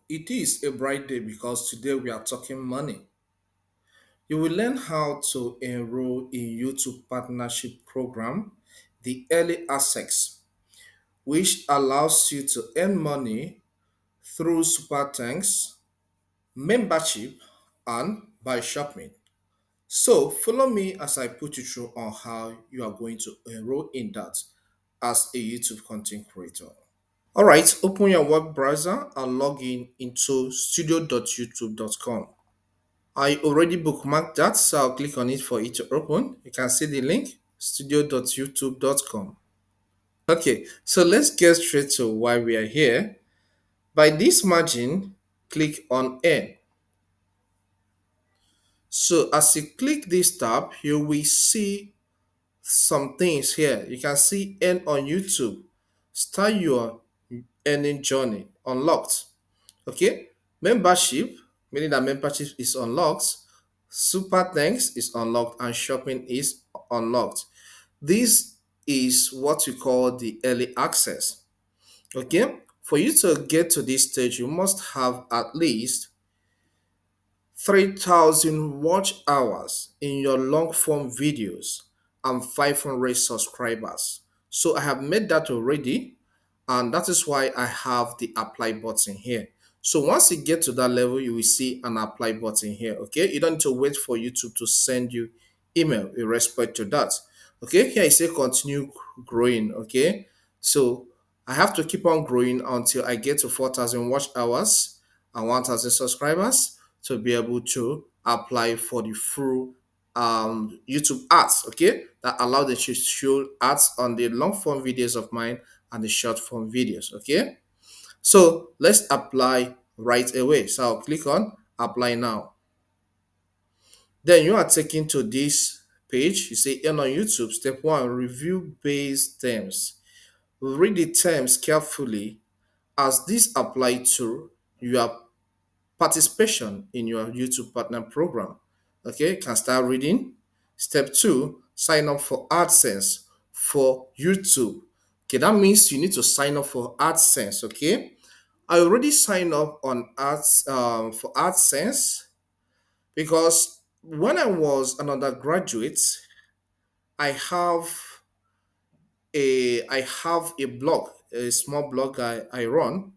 It is a bright day because today we are talking money. You will learn how to enroll in YouTube partnership program, the early access, which allows you to earn money through super thanks, membership, and by shopping. So follow me as I put you through on how you are going to enroll in that as a YouTube content creator. All right, open your web browser and log in into studio.youtube.com. I already bookmarked that, so I'll click on it for it to open. You can see the link studio.youtube.com. Okay, so let's get straight to why we are here. By this margin, click on N. So as you click this tab, you will see some things here. You can see N on YouTube. Start your earning journey unlocked. Okay, membership, meaning that membership is unlocked, super thanks is unlocked, and shopping is unlocked. This is what we call the early access. Okay, for you to get to this stage, you must have at least 3,000 watch hours in your long form videos and 500 subscribers. So I have made that already, and that is why I have the apply button here. So once you get to that level, you will see an apply button here. Okay, you don't need to wait for YouTube to send you email with respect to that. Okay, here I say continue growing. Okay, so I have to keep on growing until I get to 4,000 watch hours and 1,000 subscribers to be able to apply for the full YouTube ads, okay, that allow them to show ads on the long form videos of mine and the short form videos, okay. So let's apply right away. So I'll click on apply now. Then you are taken to this page. You say earn on YouTube. Step one, review base terms. Read the terms carefully as this apply to your participation in your YouTube partner program. Okay, you can start reading. Step two, sign up for AdSense for YouTube. Okay, that means you need to sign up for AdSense. Okay, I already signed up on ads for AdSense because when I was an undergraduate, I have I have a blog, a small blog I run.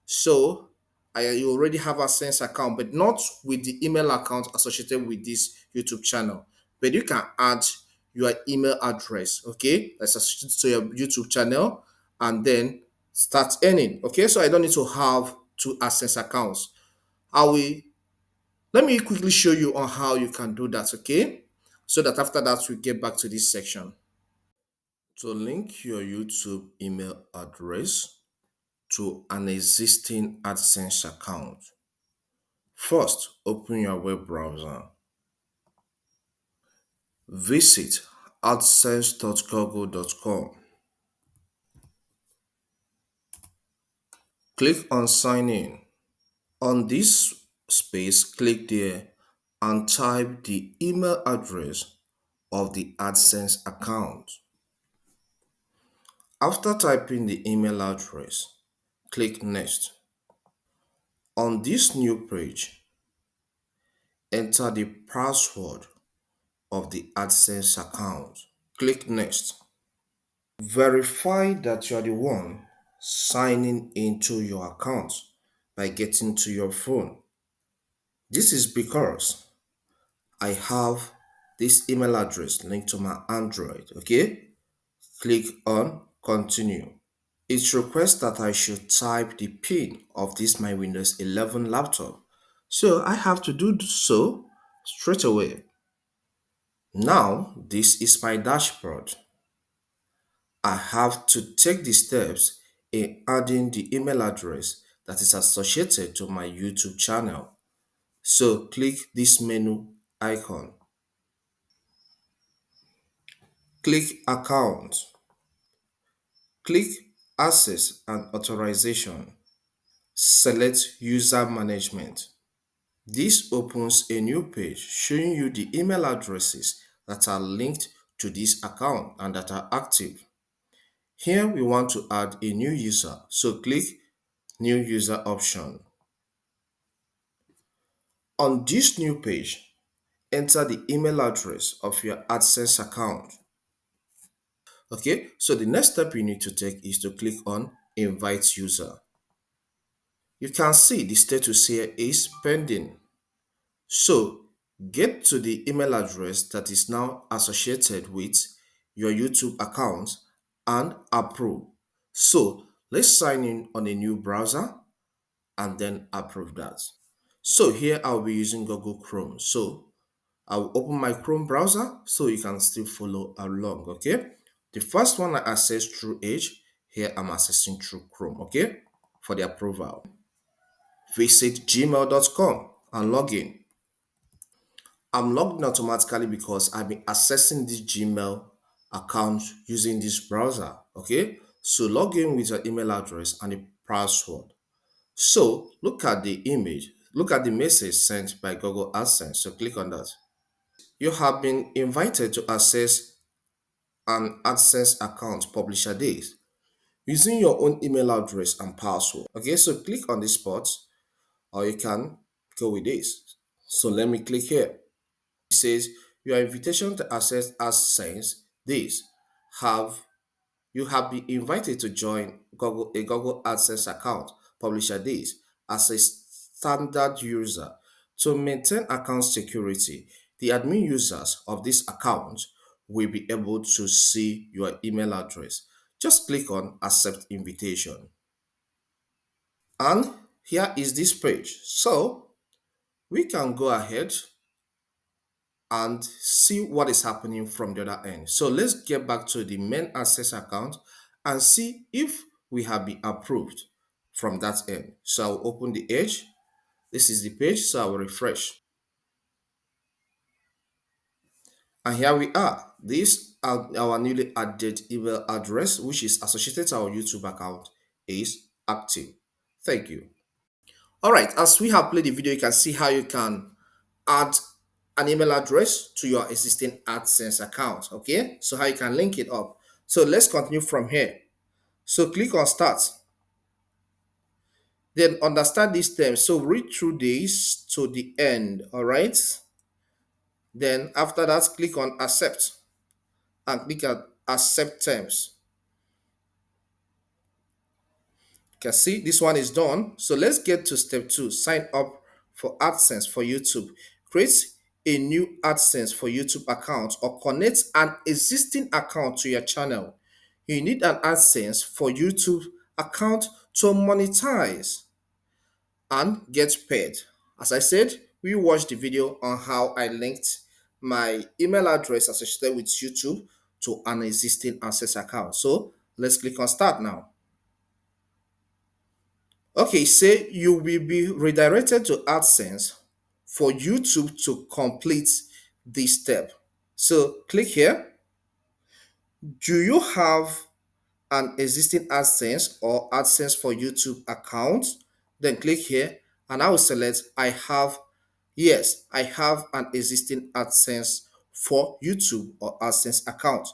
So I already have a Sense account, but not with the email account associated with this YouTube channel. But you can add your email address, okay, that's associated to your YouTube channel, and then start earning. Okay, so I don't need to have two AdSense accounts. I will let me quickly show you on how you can do that, okay? So that after that we get back to this section. To link your YouTube email address to an existing AdSense account, first open your web browser. Visit adsense.google.com. Click on sign in. On this space, click there and type the email address of the AdSense account. After typing the email address, click next. On this new page, enter the password of the AdSense account. Click next. Verify that you are the one signing into your account by getting to your phone. This is because I have this email address linked to my Android. Okay, click on continue. It requests that I should type the pin of this my Windows 11 laptop. So I have to do so straight away. Now this is my dashboard. I have to take the steps in adding the email address that is associated to my YouTube channel. So click this menu icon. Click Account. Click Access and Authorization. Select User Management. This opens a new page showing you the email addresses that are linked to this account and that are active. Here we want to add a new user, so click New User option. On this new page, enter the email address of your AdSense account. Okay, so the next step you need to take is to click on Invite User. You can see the status here is pending. So get to the email address that is now associated with your YouTube account and approve. So let's sign in on a new browser and then approve that. So here I'll be using Google Chrome. So I'll open my Chrome browser so you can still follow along, okay? The first one I access through Edge, here I'm accessing through Chrome, okay? For the approval. Visit gmail.com and log in. I'm logged in automatically because I've been accessing this Gmail account using this browser, okay? So log in with your email address and the password. So look at the image, look at the message sent by Google AdSense. So click on that. You have been invited to access an AdSense account publisher days using your own email address and password. Okay, so click on this spot or you can go with this. So let me click here. It says your invitation to access AdSense days have you have been invited to join a Google AdSense account publisher days as a standard user. To maintain account security, the admin users of this account will be able to see your email address. Just click on accept invitation. And here is this page. So we can go ahead and see what is happening from the other end. So let's get back to the main access account and see if we have been approved from that end. So I'll open the Edge. This is the page, so I will refresh. And here we are. This our newly added email address, which is associated to our YouTube account, is active. Thank you. All right, as we have played the video, you can see how you can add an email address to your existing AdSense account. Okay, so how you can link it up. So let's continue from here. So click on Start. Then understand these terms. So read through this to the end. All right. Then after that, click on Accept and click on Accept Terms. You can see this one is done. So let's get to step 2. Sign up for AdSense for YouTube. Create a new AdSense for YouTube account or connect an existing account to your channel. You need an AdSense for YouTube account to monetize and get paid. As I said, we watched the video on how I linked my email address associated with YouTube to an existing AdSense account. So let's click on Start now. Okay, say you will be redirected to AdSense for YouTube to complete this step. So click here. Do you have an existing AdSense or AdSense for YouTube account? Then click here and I will select I have. Yes, I have an existing AdSense for YouTube or AdSense account.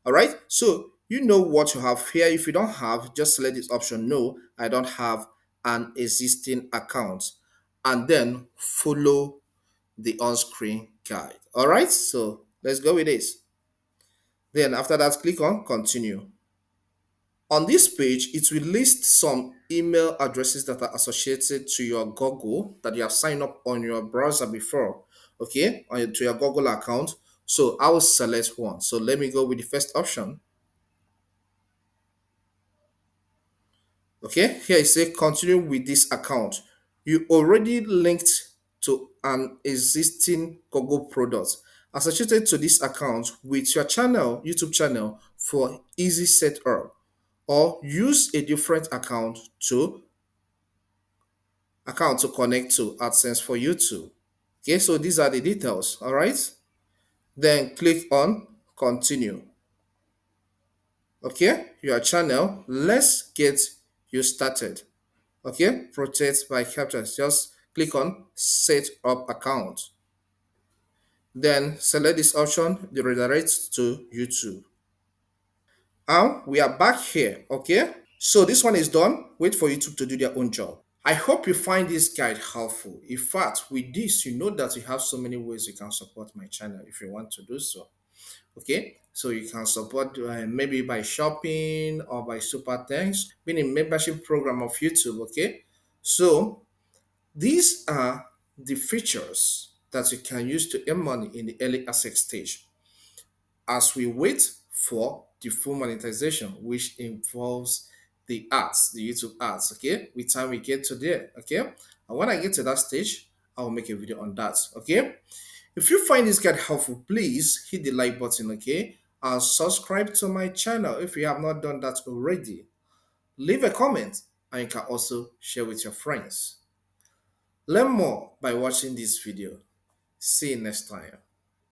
All right, so you know what you have here. If you don't have, just select this option. No, I don't have an existing account, and then follow the on-screen guide. All right, so let's go with this. Then after that, click on Continue. On this page, it will list some email addresses that are associated to your Google that you have signed up on your browser before, okay, to your Google account. So I will select one. So let me go with the first option. Okay, here it says continue with this account. You already linked to an existing Google product associated to this account with your channel, YouTube channel for easy setup, or use a different account to connect to AdSense for YouTube. Okay, so these are the details. All right, then click on continue. Okay, your channel. Let's get you started. Okay, protect by CapCut. Just click on set up account. Then select this option, the redirect to YouTube. And we are back here. Okay, so this one is done. Wait for YouTube to do their own job. I hope you find this guide helpful. In fact, with this, you know that you have so many ways you can support my channel if you want to do so. Okay, so you can support maybe by shopping or by super thanks, being a membership program of YouTube. Okay, so these are the features that you can use to earn money in the early access stage as we wait for the full monetization, which involves the ads, the YouTube ads. Okay, with time we get to there. Okay, and when I get to that stage, I'll make a video on that. Okay, if you find this guide helpful, please hit the like button. Okay, and subscribe to my channel if you have not done that already. Leave a comment, and you can also share with your friends. Learn more by watching this video. See you next time.